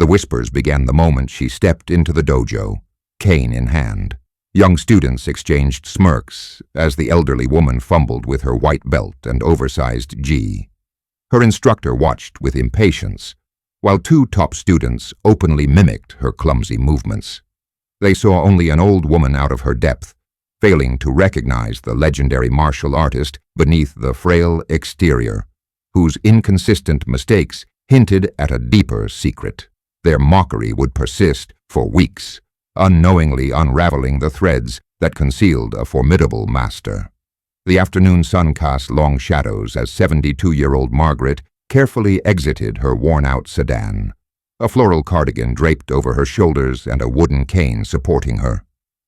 The whispers began the moment she stepped into the dojo, cane in hand. Young students exchanged smirks as the elderly woman fumbled with her white belt and oversized gi. Her instructor watched with impatience, while two top students openly mimicked her clumsy movements. They saw only an old woman out of her depth, failing to recognize the legendary martial artist beneath the frail exterior, whose inconsistent mistakes hinted at a deeper secret. Their mockery would persist for weeks, unknowingly unraveling the threads that concealed a formidable master. The afternoon sun cast long shadows as 72-year-old Margaret carefully exited her worn-out sedan, a floral cardigan draped over her shoulders and a wooden cane supporting her.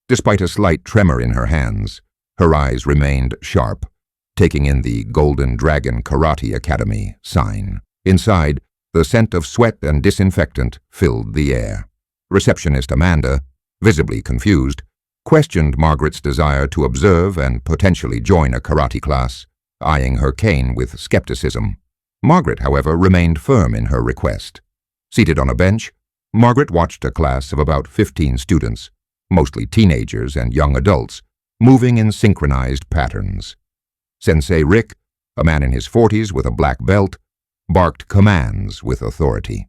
Despite a slight tremor in her hands, her eyes remained sharp, taking in the Golden Dragon Karate Academy sign. Inside, the scent of sweat and disinfectant filled the air. Receptionist Amanda, visibly confused, questioned Margaret's desire to observe and potentially join a karate class, eyeing her cane with skepticism. Margaret, however, remained firm in her request. Seated on a bench, Margaret watched a class of about 15 students, mostly teenagers and young adults, moving in synchronized patterns. Sensei Rick, a man in his 40s with a black belt, barked commands with authority.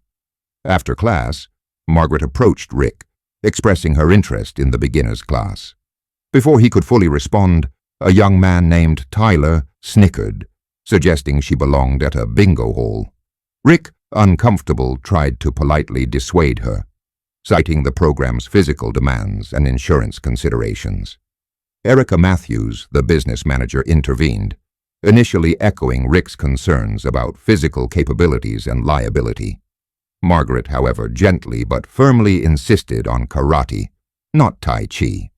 After class, Margaret approached Rick, expressing her interest in the beginner's class. Before he could fully respond, a young man named Tyler snickered, suggesting she belonged at a bingo hall. Rick, uncomfortable, tried to politely dissuade her, citing the program's physical demands and insurance considerations. Erica Matthews, the business manager, intervened, initially echoing Rick's concerns about physical capabilities and liability. Margaret, however, gently but firmly insisted on karate, not Tai Chi.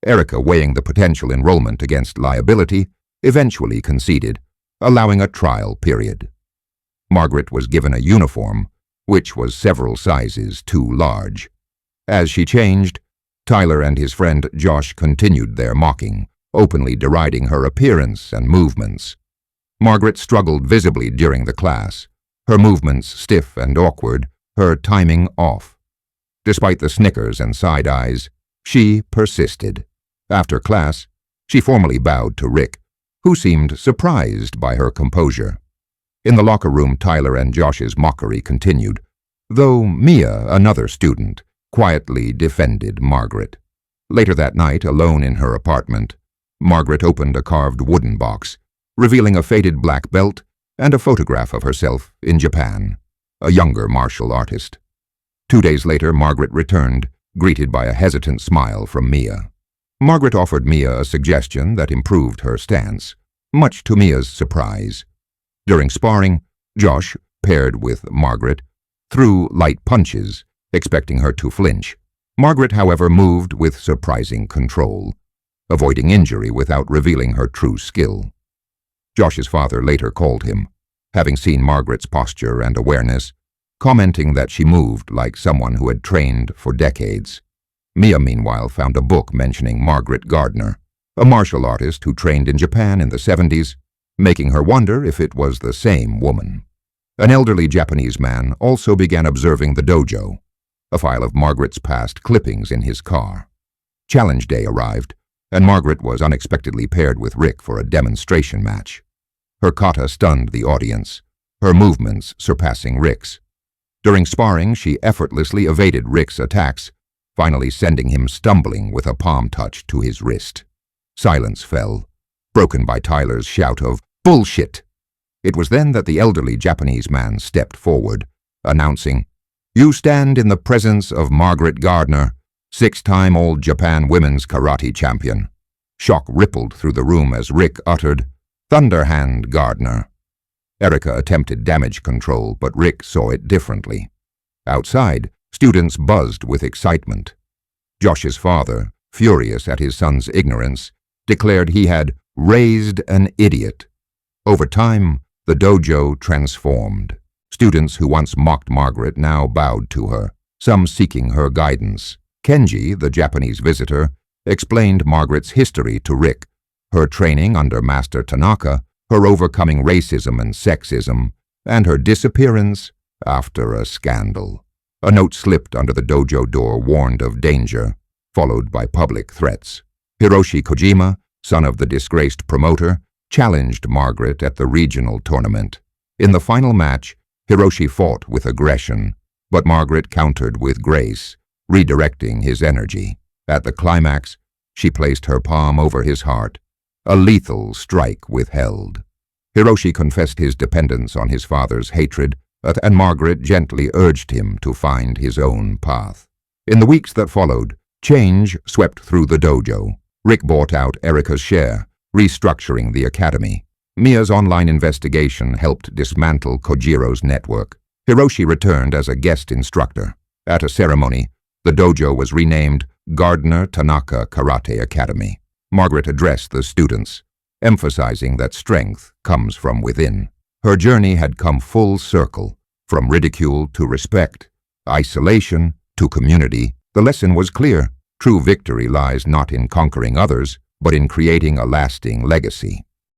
Erica, weighing the potential enrollment against liability, eventually conceded, allowing a trial period. Margaret was given a uniform, which was several sizes too large. As she changed, Tyler and his friend Josh continued their mocking, openly deriding her appearance and movements. Margaret struggled visibly during the class, her movements stiff and awkward, her timing off. Despite the snickers and side eyes, she persisted. After class, she formally bowed to Rick, who seemed surprised by her composure. In the locker room, Tyler and Josh's mockery continued, though Mia, another student, quietly defended Margaret. Later that night, alone in her apartment, Margaret opened a carved wooden box, revealing a faded black belt and a photograph of herself in Japan, a younger martial artist. 2 days later, Margaret returned, greeted by a hesitant smile from Mia. Margaret offered Mia a suggestion that improved her stance, much to Mia's surprise. During sparring, Josh, paired with Margaret, threw light punches, expecting her to flinch. Margaret, however, moved with surprising control, avoiding injury without revealing her true skill. Josh's father later called him, having seen Margaret's posture and awareness, commenting that she moved like someone who had trained for decades. Mia, meanwhile, found a book mentioning Margaret Gardner, a martial artist who trained in Japan in the 70s, making her wonder if it was the same woman. An elderly Japanese man also began observing the dojo, a file of Margaret's past clippings in his car. Challenge day arrived, and Margaret was unexpectedly paired with Rick for a demonstration match. Her kata stunned the audience, her movements surpassing Rick's. During sparring, she effortlessly evaded Rick's attacks, finally sending him stumbling with a palm touch to his wrist. Silence fell, broken by Tyler's shout of "Bullshit!" It was then that the elderly Japanese man stepped forward, announcing, "You stand in the presence of Margaret Gardner, 6-time All Japan Women's Karate Champion." Shock rippled through the room as Rick uttered, "Thunderhand Gardner." Erica attempted damage control, but Rick saw it differently. Outside, students buzzed with excitement. Josh's father, furious at his son's ignorance, declared he had raised an idiot. Over time, the dojo transformed. Students who once mocked Margaret now bowed to her, some seeking her guidance. Kenji, the Japanese visitor, explained Margaret's history to Rick, her training under Master Tanaka, her overcoming racism and sexism, and her disappearance after a scandal. A note slipped under the dojo door warned of danger, followed by public threats. Hiroshi Kojima, son of the disgraced promoter, challenged Margaret at the regional tournament. In the final match, Hiroshi fought with aggression, but Margaret countered with grace, redirecting his energy. At the climax, she placed her palm over his heart, a lethal strike withheld. Hiroshi confessed his dependence on his father's hatred, and Margaret gently urged him to find his own path. In the weeks that followed, change swept through the dojo. Rick bought out Erika's share, restructuring the academy. Mia's online investigation helped dismantle Kojiro's network. Hiroshi returned as a guest instructor. At a ceremony, the dojo was renamed Gardner Tanaka Karate Academy. Margaret addressed the students, emphasizing that strength comes from within. Her journey had come full circle, from ridicule to respect, isolation to community. The lesson was clear. True victory lies not in conquering others, but in creating a lasting legacy.